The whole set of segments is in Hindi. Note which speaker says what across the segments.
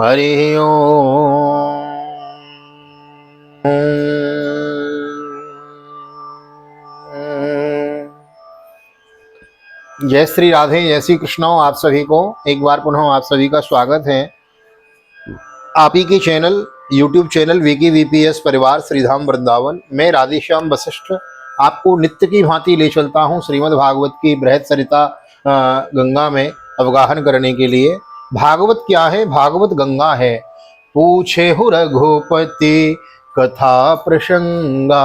Speaker 1: हरि ओम। जय श्री राधे, जय श्री कृष्ण। आप सभी को एक बार पुनः आप सभी का स्वागत है आप ही के channel YouTube channel Vicky VPS परिवार श्रीधाम वृंदावन। मैं राधेश्याम वशिष्ठ आपको नित्य की भांति ले चलता हूँ श्रीमद् भागवत की बृहत सरिता गंगा में अवगाहन करने के लिए। भागवत क्या है? भागवत गंगा है। पूछे हु रघुपति कथा प्रसंगा,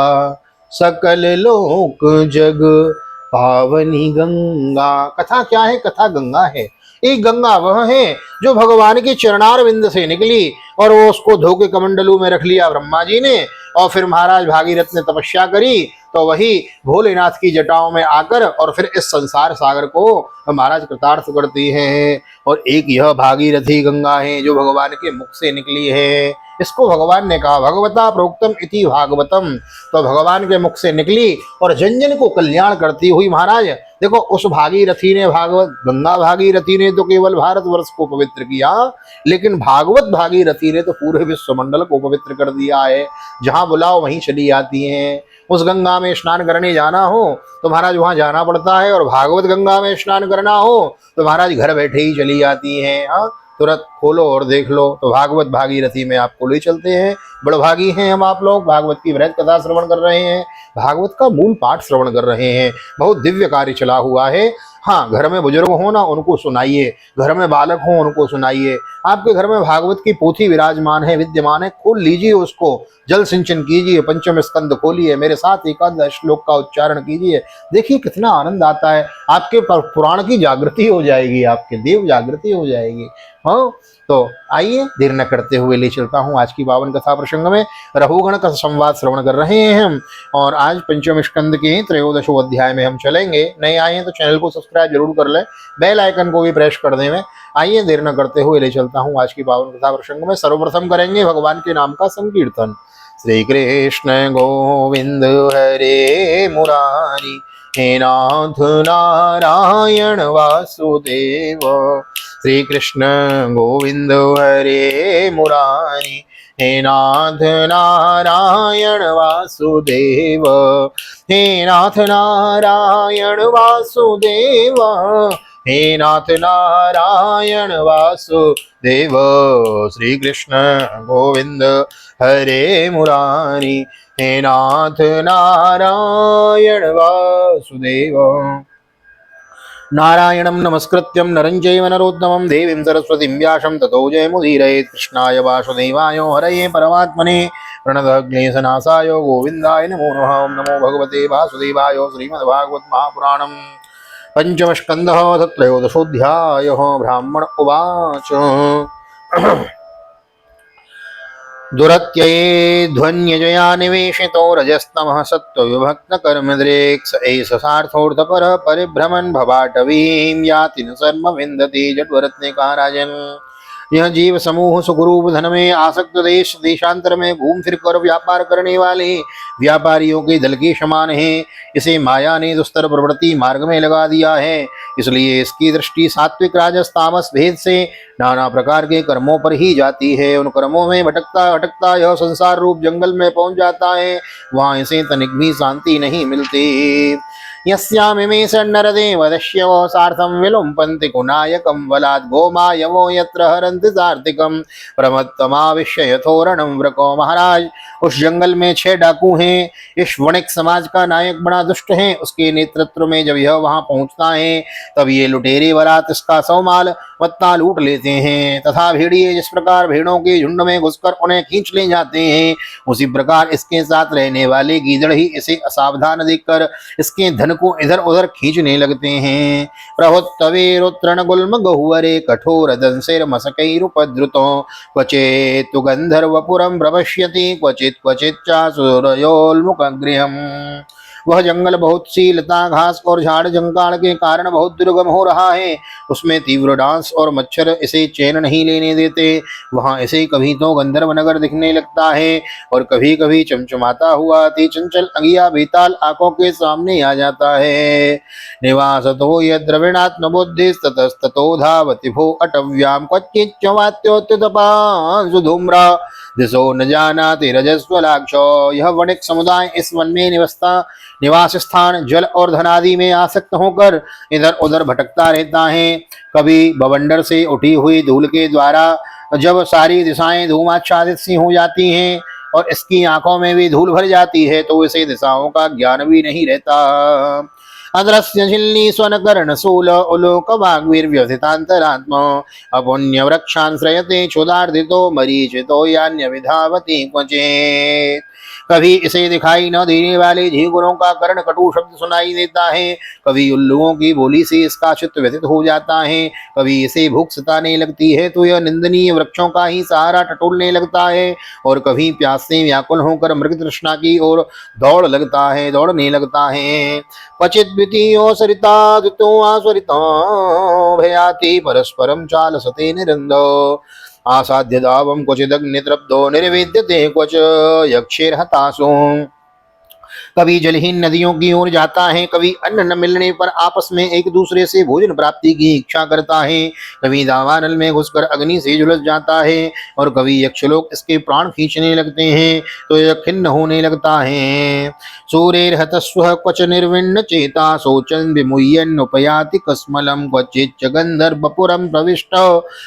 Speaker 1: सकल लोक जग पावनी गंगा। कथा क्या है? कथा गंगा है। एक गंगा वह है जो भगवान के चरणार बिंद से निकली और वो उसको धो के कमंडलू में रख लिया ब्रह्मा जी ने, और फिर महाराज भागीरथ ने तपस्या करी तो वही भोलेनाथ की जटाओं में आकर और फिर इस संसार सागर को महाराज कृतार्थ करती है। और एक यह भागीरथी गंगा है जो भगवान के मुख से निकली है। इसको भगवान ने कहा भगवता प्रोक्तम इति भागवतम, तो भगवान के मुख से निकली और जन जन को कल्याण करती हुई। महाराज देखो, उस भागीरथी ने, भागवत गंगा भागीरथी ने तो केवल भारतवर्ष को पवित्र किया, लेकिन भागवत भागीरथी ने तो पूरे विश्वमंडल को पवित्र कर दिया है। जहां बुलाओ वहीं चली आती हैं। उस गंगा में स्नान करने जाना हो तो महाराज वहां जाना पड़ता है, और भागवत गंगा में स्नान करना हो तो महाराज घर बैठे ही चली आती हैं। हाँ, तुरंत खोलो और देख लो। तो भागवत भागीरथी में आपको ले चलते हैं। बड़भागी हैं हम आप लोग, भागवत की बृहत कथा श्रवण कर रहे हैं, भागवत का मूल पाठ श्रवण कर रहे हैं। बहुत दिव्य कार्य चला हुआ है। हाँ, घर में बुजुर्ग हो ना, उनको सुनाइए, घर में बालक हो उनको सुनाइए। आपके घर में भागवत की पोथी विराजमान है, विद्यमान है, खोल लीजिए, उसको जल सिंचन कीजिए, पंचम स्कंद खोलिए, मेरे साथ एकादश श्लोक का उच्चारण कीजिए। देखिए कितना आनंद आता है। आपके पुराण की जागृति हो जाएगी, आपके देव जागृति हो जाएगी। हाँ, तो आइए देर न करते हुए ले चलता हूँ आज की पावन कथा प्रसंग में। रघुगण का संवाद श्रवण कर रहे हैं हम, और आज पंचम स्कंद के 13वें अध्याय में हम चलेंगे। नए आए हैं तो चैनल को सब्सक्राइब जरूर कर ले, बेल आइकन को भी प्रेस कर दें। आइए देर न करते हुए ले चलता हूँ आज की पावन कथा प्रसंग में। सर्वप्रथम करेंगे भगवान के नाम का संकीर्तन। श्री कृष्ण गोविंद हरे मुरारी, हे नाथ नारायण वासुदेव। श्री कृष्ण गोविंद हरे मुरारी, हे नाथ नारायण वासुदेव। हे नाथ नारायण वासुदेव, हे नाथ नारायण वासुदेव। श्री कृष्ण गोविंद हरे मुरारी, हे नाथ नारायण वासुदेव। नारायणं नमस्कृत्यं नरं चैव नरोत्तमं देवीं सरस्वतीं व्यासं ततो जयमुदीरयेत्। कृष्णाय वासुदेवाय हरये परमात्मने प्रणतक्लेशनाशाय गोविन्दाय नमो नमः। ओं नमो भगवते वासुदेवाय। श्रीमद्भागवत महापुराणं पंचम स्कंदः तत्रयोदशोऽध्यायः। ब्राह्मण उवाच दुरत्यये ध्वन्यजया निवेशितो रजस्तमः सत्त्वविभक्तकर्मदृक् स एष सार्थोऽर्थपरः परिभ्रमन् भवाटवीं याति न सर्म विन्दति। जड्वरत्निका राजन्, यह जीव समूह सुखरूप धन में आसक्त देश देशांतर में घूम फिर कर व्यापार करने वाले व्यापारियों के दल के समान है। इसे माया ने दुस्तर प्रवृत्ति मार्ग में लगा दिया है, इसलिए इसकी दृष्टि सात्विक राजस तामस भेद से नाना प्रकार के कर्मों पर ही जाती है। उन कर्मों में भटकता भटकता यह संसार रूप जंगल में पहुंच जाता है। वहां इसे तनिक भी शांति नहीं मिलती। यस्यामिमे सन्नरदेव दस्यवो सार्थं विलुम्पन्ति कुनायकं बलात् गोमायवो यत्र हरन्ति सार्थिकं प्रमत्तमाविश्य यथोरणं व्रको। महाराज, उस जंगल में 6 डाकू हैं। इस वणिक समाज का नायक बड़ा दुष्ट है। उसके नेतृत्व में जब यह वहां पहुंचता है तब ये लुटेरे बरात इसका सौमाल पत्ता लूट लेते हैं, तथा भेड़िए जिस प्रकार भेड़ों के झुंड में घुसकर उन्हें खींच ले जाते हैं, उसी प्रकार इसके साथ रहने वाले गीदड़ ही इसे असावधान देखकर इसके धन को इधर उधर खींचने लगते हैं। प्रहुत्तवेरुत्रण गुल्म गहुवरे कठोर दंसेर मसकैरुपद्रुतो क्वचेत् गंधर्वपुरं प्रपश्यति क्वचित् क्वचित् चासुरयोल्मुखगृहम्। वह जंगल बहुत सी लता घास और झाड़ जंकाड़ के कारण बहुत दुर्गम हो रहा है। उसमें तीव्र डांस और मच्छर इसे चैन नहीं लेने देते। वहां इसे कभी तो गंधर्व नगर दिखने लगता है और कभी कभी चमचमाता हुआ अति चंचल अंगिया बेताल आंखों के सामने आ जाता है। निवास तो यह द्रविणात्म बुद्धि ततस्ततो धावति भो अटव्याम क्वचिच्च वात्योत्तपांशु धूम्रा दिशो न जानाति रजस्वलाक्षो। यह वणिक समुदाय इस वन में निवास स्थान जल और धनादि में आसक्त होकर इधर उधर भटकता रहता है। कभी बवंडर से उठी हुई धूल के द्वारा जब सारी दिशाएं धूमाच्छादित सी हो जाती हैं और इसकी आंखों में भी धूल भर जाती है तो इसे दिशाओं का ज्ञान भी नहीं रहता। अदृश्य झिल्ली स्वन कर्ण शूल उलोक वाग्वीर्व्यथितांतरात्मा अपुण्य वृक्षांश्रयते क्षुदार्दितो मरीचितो यान्य विधावती क्वचित्। कभी इसे दिखाई न देने वाले झींगुरों का कर्ण कटु शब्द सुनाई देता है, कभी उल्लुओं की बोली से इसका चित्त व्यथित हो जाता है, कभी इसे भूख सताने लगती है तो यह निंदनीय वृक्षों का ही सहारा टटोलने लगता है और कभी प्यास से व्याकुल होकर मृग तृष्णा की ओर दौड़ने लगता है। क्वचित द्वितीयो सरिता द्वितो आसरिता भयाति परस्परम चालसते निरंदो आसाद्य दावम क्वचिदग्नितृप्तो निर्विद्यते क्वच यक्षेर्हतासु। कभी जलहीन नदियों की ओर जाता है, कभी अन्न न मिलने पर आपस में एक दूसरे से भोजन प्राप्ति की इच्छा करता है, कभी दावानल में घुसकर अग्नि से झुलस जाता है और कभी यक्षलोक इसके प्राण खींचने लगते हैं तो यह खिन्न होने लगता है। सूरेर्हतस्व क्वच निर्विण्ण चेता शोचन विमुह्यन् उपयाति कस्मलं क्वचिच्च गंधर्वपुरं प्रविष्ट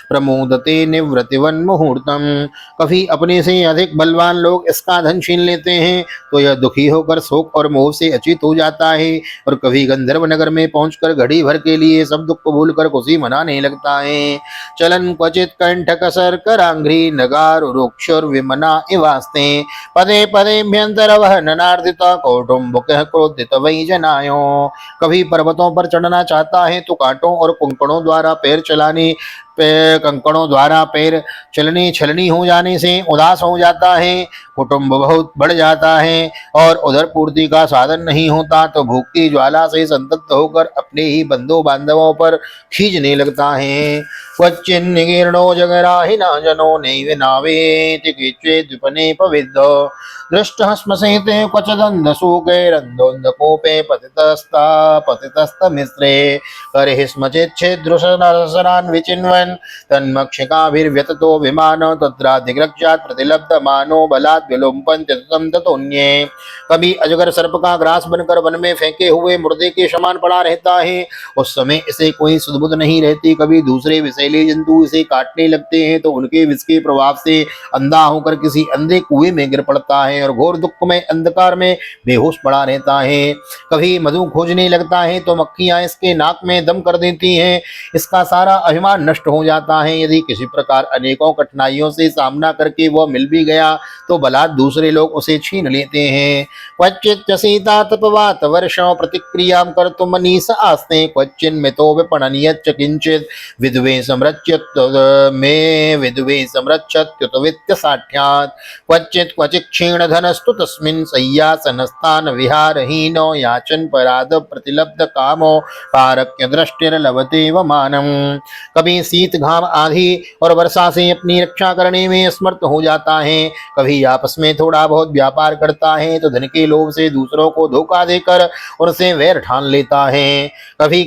Speaker 1: प्रमोदते निवृत्तिवन् मुहूर्तम। कभी अपने से अधिक बलवान लोग इसका धन छीन लेते हैं तो यह दुखी होकर शोक और मोह से अचित हो जाता है और कभी गंधर्व नगर में पहुंचकर घड़ी भर के लिए सब दुख को भूलकर खुशी मनाने लगता है। चलन क्वचित कंठक शर्करांघ्रि नगारुरुक्षुर विमना इवास्ते पदे पदेभ्यंतर वह ननार्दिता कौटुंबिक क्रोधित वही जनायो। कभी पर्वतों पर चढ़ना चाहता है तो कांटों और कंकड़ों द्वारा पैर चलने छलनी हो जाने से उदास हो जाता है। कुटुंब बहुत बढ़ जाता है और उधर पूर्ति का साधन नहीं होता तो भूख की ज्वाला से संतप्त होकर अपने ही बंधु बांधवों पर खींचने लगता है। क्वचिन्निकीर्णो जगराहिना जनो नैव नावेति किंचिद्विपने पविद्धो दृष्टः श्मसेते क्वचिदन्धसूकैरन्धोन्धकूपे पतितस्तमिस्रे करहि स्मचेच्छेदृशनरसरान् विचिन्वन् तन्मक्षिकाभिर्व्यततो विमान तत्राधिग्रक्षात् प्रतिलब्धमानो बलात् विलुम्पन्ति ततं ततोऽन्ये। कभी अजगर सर्प का ग्रास बनकर वन में फेंके हुए मुर्दे के समान पड़ा रहता है, उस समय इसे कोई सुधबुध नहीं रहती। कभी दूसरे विषैले जंतु इसे काटने लगते हैं तो उनके विष के प्रभाव से अंधा होकर किसी अंधे कुएं में गिर पड़ता है और घोर दुख में अंधकार में बेहोश पड़ा रहता है। कभी मधु खोजने लगता है तो मक्खियां इसके नाक में दम कर देती हैं, इसका सारा अभिमान नष्ट हो जाता है। यदि किसी प्रकार अनेकों कठिनाइयों से सामना करके वह मिल भी गया तो बलात् दूसरे लोग उसे छीन लेते हैं। क्वचित् सीता तपवात वर्षों प्रतिक्रियां कर्तुं मनीष आस्ते क्वचिन्मितो विपणनीयच्च किंचित् विद्वे संरक्षत्युत वित्तसाठ्यात् क्वचित् क्षीणधनस्तु तस्मिन् शय्यासनस्थान विहारहीनो याचन पराद प्रतिलब्ध कामो पारक्य दृष्टिर्लभते व मानम। कभी शीत घाम आधी और वर्षा से अपनी रक्षा करने में असमर्थ हो जाता है, कभी आपस में थोड़ा बहुत व्यापार करता है तो धन के लोभ से दूसरों को धोखा देकर उनसे वैर ठान लेता है। कभी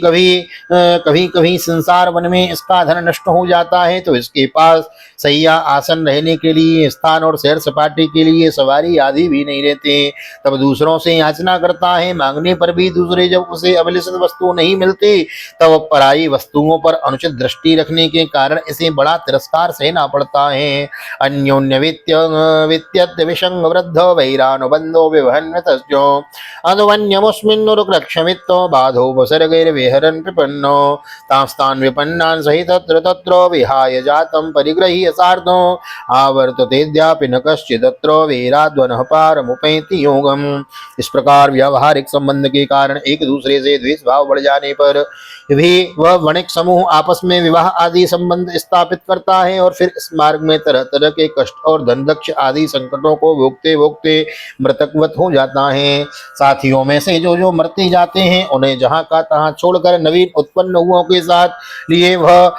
Speaker 1: कभी संसार वन में इसका धन नष्ट हो जाता है तो इसके पास सैया आसन रहने के लिए स्थान और सैर सपाटे के लिए सवारी आदि भी नहीं रहते। तब दूसरों से याचना करता है, मांगने पर भी दूसरे जब उसे अभिलषित वस्तु नहीं मिलती तब पराई वस्तुओं पर अनुचित दृष्टि रखने के कारण इसे बड़ा तिरस्कार सहना पड़ता है। अन्योन्य वित्त विषंग वृद्ध वैरानुबंधो विवहन्यतस्यो अद्वन्यमुस्मिन्नुरुक्रक्षमित्तो बाधो वसर्गैर्विहरन् प्रपन्नो तांस्तान् विपन्नान् सहित तत्र विहाय जातं परिगृह्य सार्धो आवर्ततेद्यापि न कश्चिदत्र वीराद्वनः पारमुपैति योगम्। इस प्रकार व्यावहारिक संबंध के कारण एक दूसरे से द्वेष भाव बढ़ जाने पर भी वह वणिक समूह आपस में विवाह आदि संबंध स्थापित करता है और फिर इस मार्ग में तरह तरह के कष्ट और धनदक्ष आदि संकटों को भोगते भोगते मृतकवत हो जाता है। साथियों में से जो जो मरते जाते हैं उन्हें जहाँ का तहाँ छोड़कर नवीन उत्पन्न हुओं के साथ लिए वह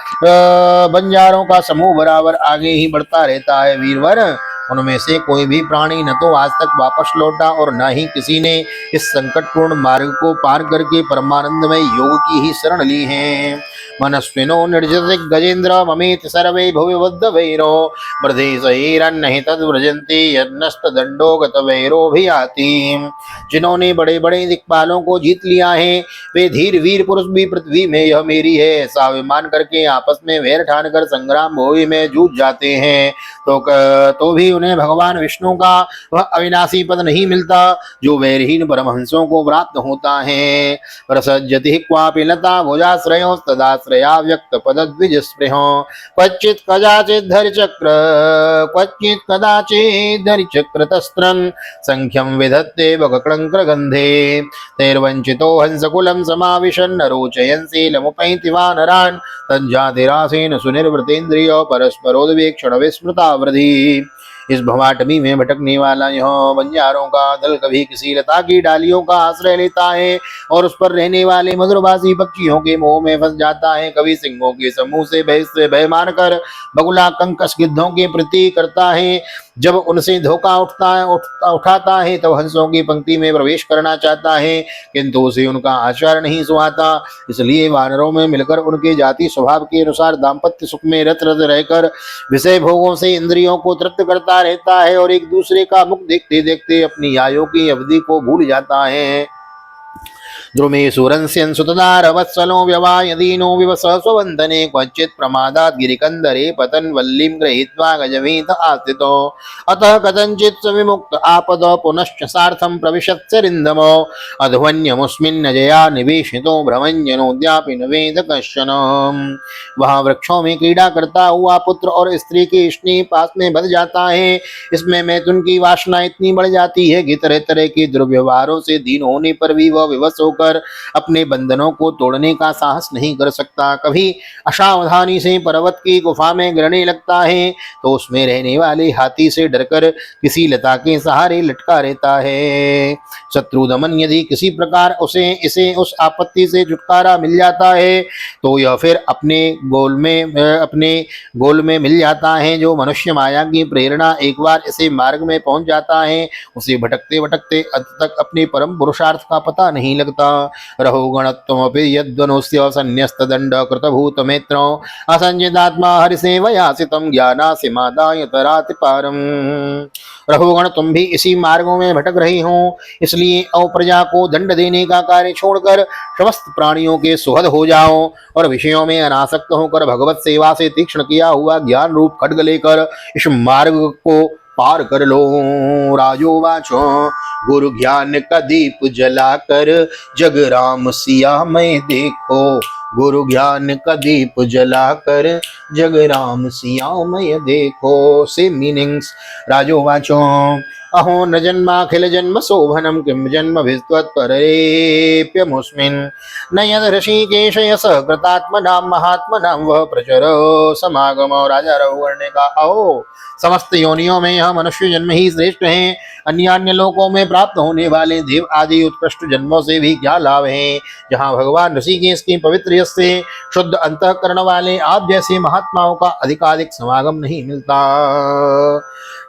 Speaker 1: बंजारों का समूह बराबर आगे ही बढ़ता रहता है। वीरवर, उनमें से कोई भी प्राणी न तो आज तक वापस लौटा और न ही किसी ने इस संकटपूर्ण मार्ग को पार करके परमानंदमय योग की ही शरण ली है। मनस्विनो निर्जित गजेन्द्र ममेत सर्वे भुवि बुद्ध वैरो प्रदेशैरन्नहि तद्व्रजन्ति यन्नस्त दंडो गत वैरोभियाति। जिन्होंने बड़े बड़े दिक्पालों को जीत लिया है वे धीर वीर पुरुष भी पृथ्वी में यह मेरी है ऐसा अभिमान करके आपस में वैर ठान कर संग्राम भूमि में जूझ जाते हैं तो भी उन्हें भगवान विष्णु का वह अविनाशी पद नहीं मिलता जो वैरहीन परमहंसों को प्राप्त होता है। प्रसज्जति क्वापि लता भुजाश्रयो तदाश्रया व्यक्त पदद्विज स्पृहो क्वचित् कदाचित् धरि चक्र क्वचित् कदाचित् धरि चक्रतस्त्रं संख्यं विधत्ते बकक्लंकर गंधे तैर्वंचितो हंसकुलं समाविशन्न रोचयन्सि लमुपैति वानरान् तज्जातिरासेन सुनिर्वृतेन्द्रियो परस्परोद्वेक्षण विस्मृता वृद्धि। इस भवाटवी में भटकने वाला यह बंजारों का दल कभी किसी लता की डालियों का आश्रय लेता है और उस पर रहने वाले मधुरभाषी पक्षियों के मोह में फंस जाता है, कभी सिंहों के समूह से भय मानकर बगुला कंकश गिद्धों के प्रति करता है। जब उनसे धोखा उठाता है तब हंसों की पंक्ति में प्रवेश करना चाहता है किंतु उसे उनका आचार नहीं सुहाता, इसलिए वानरों में मिलकर उनके जाति स्वभाव के अनुसार दाम्पत्य सुख में रत रत रहकर विषय भोगों से इंद्रियों को तृप्त करता रहता है और एक दूसरे का मुख देखते देखते अपनी आयु की अवधि को भूल जाता है। द्रुमेशुरंस्यन् सुतदारवत्सलो व्यवायदीनो विवस स्वबन्धने क्वचित् प्रमादात् गिरिकन्दरे पतन् वल्लीं गृहीत्वा गजवीत आस्थितो अतः कथञ्चित् स विमुक्त आपद पुनश्च सार्थं प्रविशत्सरिन्दमो अध्वन्यमुस्मिन् जया निवेशितो भ्रमञ्जनोद्यापि न वेद कश्चन। वहाँ वृक्षों में क्रीड़ा करता हुआ पुत्र और स्त्री के स्नेह पास में बध जाता है। इसमें मैथुन की वासना इतनी बढ़ जाती है कि तरह तरह के दुर्व्यवहारों से दीन होने पर भी वह विवश होकर अपने बंधनों को तोड़ने का साहस नहीं कर सकता। कभी असावधानी से पर्वत की गुफा में गिरने लगता है तो उसमें रहने वाले हाथी से डरकर किसी लता के सहारे लटका रहता है। शत्रुदमन यदि किसी प्रकार इसे उस आपत्ति से छुटकारा मिल जाता है तो यह फिर अपने गोल में मिल जाता है। जो मनुष्य माया की प्रेरणा एक बार इसे मार्ग में पहुंच जाता है उसे भटकते भटकते अंत तक अपने परम पुरुषार्थ का पता नहीं लगता। रहो गणत्वमपि यद्वनुस्य संन्यस्त दंड कृतभूत मैत्रो असंजितात्मा हरिसेवयासितं ज्ञानासिमादाय तराति पारम। रघुगण, तुम भी इसी मार्गों में भटक रही हो, इसलिए अप्रजा को दंड देने का कार्य छोड़कर समस्त प्राणियों के सुहद हो जाओ और विषयों में अनासक्त होकर भगवत सेवा से तीक्ष्ण किया हुआ ज्ञान रूप खड्ग लेकर इस मार्ग को पार कर लो। राजोवाचो गुरु ज्ञान का दीप जलाकर जग राम सिया मैं देखो, गुरु ज्ञान का दीप जलाकर जग राम सिया मैं देखो। से मीनिंग्स। राजोवाचो अहो न जन्माखिल जन्म शोभनम किम जन्म विद्वत्परेप्यमुस्मिन् न यद ऋषिकेश यस कृतात्मनाम महात्मनाम वह प्रचर समागम। राजा रघुवर ने कहा, आओ समस्त योनियों में यह मनुष्य जन्म ही श्रेष्ठ है, अन्य अन्य लोकों में प्राप्त होने वाले देव आदि उत्कृष्ट जन्मों से भी क्या लाभ है। जहाँ भगवान ऋषिकेश की पवित्र यश से शुद्ध अंतःकरण वाले आप जैसे महात्माओं का अधिकाधिक समागम नहीं मिलता।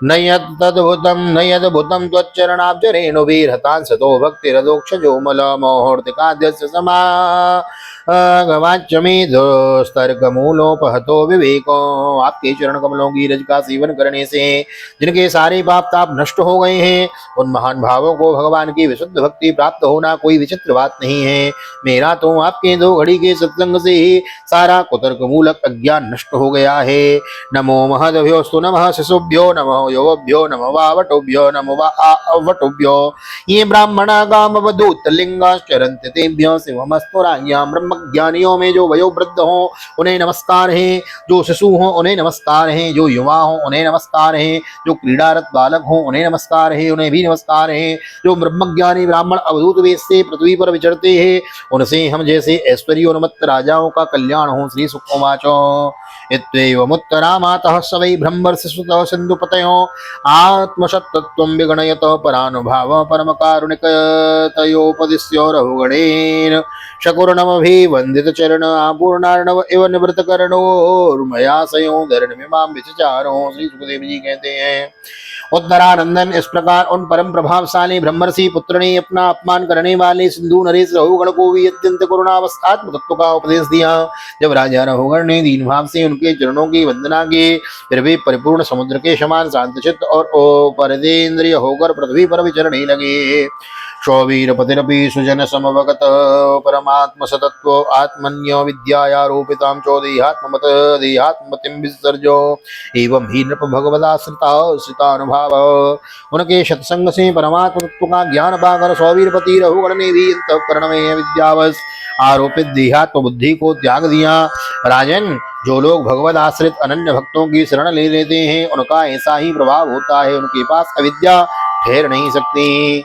Speaker 1: न यद तद्भुतम न यद भूतम त्वच्चरणाब्ज रेणुभिर्हतान् सतो भक्तिरदोक्षजो मलमोहर्तिकाद्यस्य समागमाच्यमेधस्तर्कमूलोपहतो विवेको। आपके चरण कमलों की रज का सेवन करने से जिनके सारे पाप ताप नष्ट हो गए हैं उन महान भावों को भगवान की विशुद्ध भक्ति प्राप्त होना कोई विचित्र बात नहीं है। मेरा तो आपके 2 घड़ी के सत्संग से ही सारा कुतर्क मूलक अज्ञान नष्ट हो गया है। नमो महदभ्योस्तु नमः शिशुभ्यो नमो योगभ्यो नमो वावटुभ्यो नमो वावटुभ्यो। ये ब्राह्मणा गामवधूत लिंगाश्चरन्ति तेभ्यो शिवमस्तु राज्ञां ब्रह्म ज्ञानियों में जो वयोवृद्ध हों उन्हें नमस्कार है, जो शिशु हों उन्हें नमस्कार है, जो युवा हों उन्हें नमस्कार है, जो क्रीडारत बालक हों उन्हें नमस्कार है, उन्हें भी नमस्कार है, जो ब्रह्मज्ञानी ब्राह्मण अवधूत वेश से पृथ्वी पर विचरते हैं उनसे हम जैसे ऐश्वर्योन्मत्त राजाओं का कल्याण हो। श्री सुखोवाचो इत्येवमुत्तरामातः स वै ब्रह्मर्षिसुतः सिन्धुपतयो आत्मशतत्वं विगणयत परानुभाव परमकारुणिकतयोपदिश्यो रघुगणेन शकुर्णमभिवन्दितचरण आपूर्णार्णव इव निवृत्तकर्णोर्मयाशयो धरणमिमां विचचारो। श्री सुखदेव जी कहते हैं उत्तरानंदन इस प्रकार उन परम प्रभावशाली ब्रह्मर्षि पुत्र ने अपना अपमान करने वाले सिंधु नरेश रघुगण को भी अत्यंत करुणावस्थात्म तत्व का उपदेश दिया। जब राजा रघुगण ने दीन भाव से उनके चरणों की वंदना की फिर वे परिपूर्ण समुद्र के समान शांतचित्त और परदेन्द्रिय होकर पृथ्वी पर विचरने लगे। शौवीरपतिरपि सुजन समवगत परमात्म सतत्व आत्मन्य विद्यायारोपितां चो देहात्ममत देहात्मतिं विसर्जो एवं ही नृप भगवदाश्रितानुभाव। उनके सत्संग से परमात्म तत्व का ज्ञान पाकर सौवीरपति रघुगण ने भी अंतःकरण में विद्यावश आरोपित देहात्म बुद्धि को त्याग दिया। राजन, जो लोग भगवद आश्रित अनन्य भक्तों की शरण ले लेते हैं उनका ऐसा ही प्रभाव होता है, उनके पास अविद्या ठहर नहीं सकती।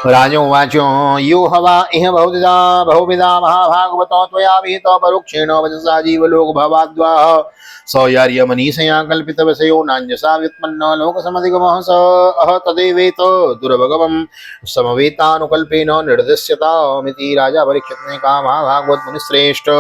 Speaker 1: राजोवाचो यो हवा इह बहुविधा महाभागवतो त्वया विहितो परोक्षेण वचसा जीवलोक भवाद्वाह सौयार्य मनीषया कल्पित विषयो नान्यसा व्युत्पन्न लोकसमधिगमः स अह तदेवेत दुर्भगवं समवेतानुकल्पेन निर्दिश्यतामिति। राजा परीक्षित ने कहा, महाभागवत मुनिश्रेष्ठ,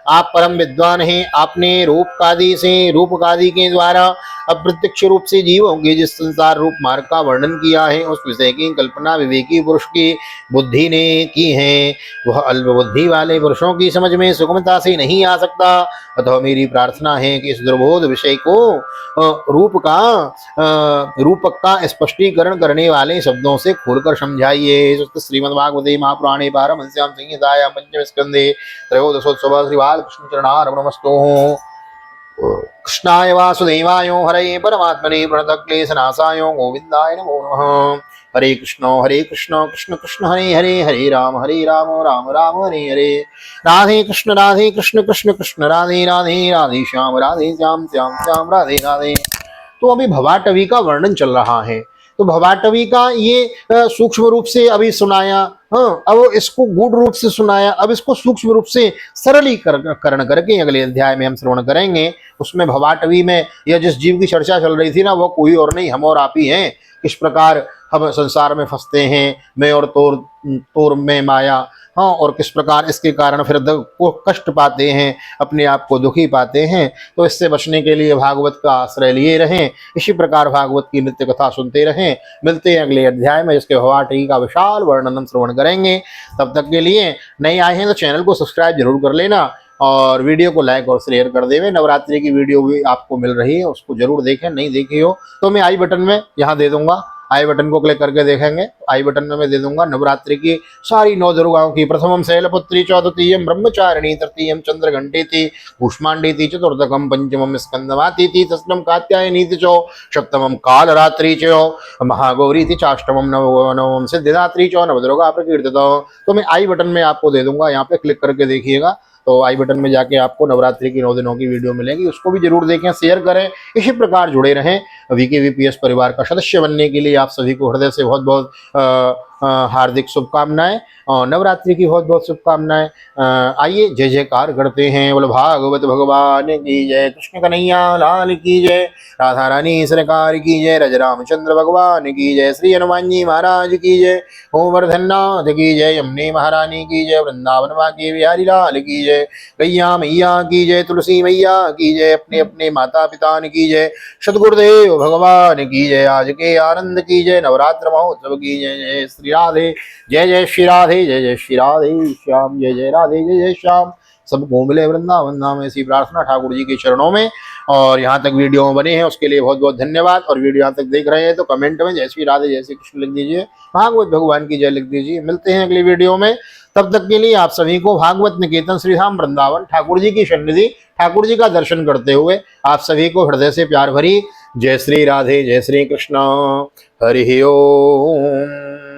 Speaker 1: आप परम विद्वान हैं। आपने रूपकादि के द्वारा अप्रत्यक्ष रूप से जीवों के जिस संसार रूप मार्ग का वर्णन किया है उस विषय की कल्पना विवेकी पुरुष की बुद्धि ने की है। वह अल्प बुद्धि वाले पुरुषों की समझ में सुगमता से नहीं आ सकता। अतः मेरी प्रार्थना है कि इस दुर्बोध विषय को रूपक का स्पष्टीकरण करने वाले शब्दों से खोलकर समझाइए। श्रीमद्भागवते महापुराणे पारमहंस्यां संहितायां पंचम स्कंदे त्रयोदशोत्सव श्री बालकृष्ण चरणार्पणमस्तु। कृष्णाय वासुदेवाय हरे परमात्मने प्रणतक्लेशनाशाय गोविंदाय नमो नमः। हरे कृष्ण कृष्ण कृष्ण हरे हरे, हरे राम राम राम हरे हरे। राधे कृष्ण कृष्ण कृष्ण राधे राधे, राधे श्याम श्याम श्याम राधे राधे। तो अभी भवाटवी का वर्णन चल रहा है। तो भवाटवी का ये सूक्ष्म रूप से अभी सुनाया, अब इसको गूढ़ रूप से सुनाया, अब इसको सूक्ष्म रूप से सरलीकरण करके अगले अध्याय में हम श्रवण करेंगे। उसमें भवाटवी में यह जिस जीव की चर्चा चल रही थी ना, वो कोई और नहीं, हम और आप ही हैं। किस प्रकार हम संसार में फंसते हैं, मैं और तोर में माया, और किस प्रकार इसके कारण फिर को कष्ट पाते हैं, अपने आप को दुखी पाते हैं। तो इससे बचने के लिए भागवत का आश्रय लिए रहें, इसी प्रकार भागवत की नित्य कथा सुनते रहें। मिलते हैं अगले अध्याय में, जिसके भवाटवी का विशाल वर्णन हम श्रवण करेंगे। तब तक के लिए नए आए हैं तो चैनल को सब्सक्राइब जरूर कर लेना और वीडियो को लाइक और शेयर कर देवे। नवरात्रि की वीडियो भी आपको मिल रही है, उसको जरूर देखें। नहीं देखी हो तो मैं आई बटन में यहाँ दे दूंगा, आई बटन को क्लिक करके देखेंगे। आई बटन में मैं दे दूंगा नवरात्रि की सारी 9 दुर्गाओं की। प्रथमम शैलपुत्री, चौद्वितीयम ब्रह्मचारिणी, तृतीयम चंद्रघंटेति, कूष्मांडेति, चतुर्थकम पंचमम स्कंदमातीति, षष्ठम कात्यायनीति चो, सप्तमम कालरात्रि चो, महागौरीति, चाष्टमम नवम सिद्धिदात्री चो, नवदुर्गा प्रकीर्तितो। तो मैं आई बटन में आपको दे दूंगा, यहाँ पे क्लिक करके देखिएगा। तो आई बटन में जाके आपको नवरात्रि की 9 दिनों की वीडियो मिलेगी, उसको भी जरूर देखें, शेयर करें। इसी प्रकार जुड़े रहें। वीकेवीपीएस परिवार का सदस्य बनने के लिए आप सभी को हृदय से बहुत बहुत हार्दिक शुभकामनाएं और नवरात्रि की बहुत बहुत शुभकामनाएं। आइए जय जयकार करते हैं। बोलो भागवत भगवान की जय, कृष्ण कन्हैया लाल की जय, राधा रानी सरकार की जय, रज रामचंद्र भगवान की जय, श्री हनुमान जी महाराज की जय, गोवर्धननाथ की जय, यमुने महारानी की जय, वृंदावन बांके बिहारी लाल की जय, गैया मैया की जय, तुलसी मैया की जय, अपने अपने माता पिता की जय, सदगुरुदेव भगवान की जय, आज के आनंद की जय, नवरात्र महोत्सव की जय। जय श्री राधे, जय जय श्री राधे, जय जय श्री राधे श्याम, जय जय राधे जय जय श्याम। सबको मिले वृंदावन धाम, ऐसी प्रार्थना ठाकुर जी के चरणों में। और यहाँ तक वीडियो बने हैं उसके लिए बहुत बहुत धन्यवाद। और वीडियो यहाँ तक देख रहे हैं तो कमेंट में जय श्री राधे जय श्री कृष्ण लिख दीजिए, भागवत भगवान की जय लिख दीजिए। मिलते हैं अगली वीडियो में, तब तक के लिए आप सभी को भागवत निकेतन श्रीधाम वृंदावन ठाकुर जी की सन्निधि, ठाकुर जी का दर्शन करते हुए आप सभी को हृदय से प्यार भरी जय श्री राधे, जय श्री कृष्ण, हरि ओम।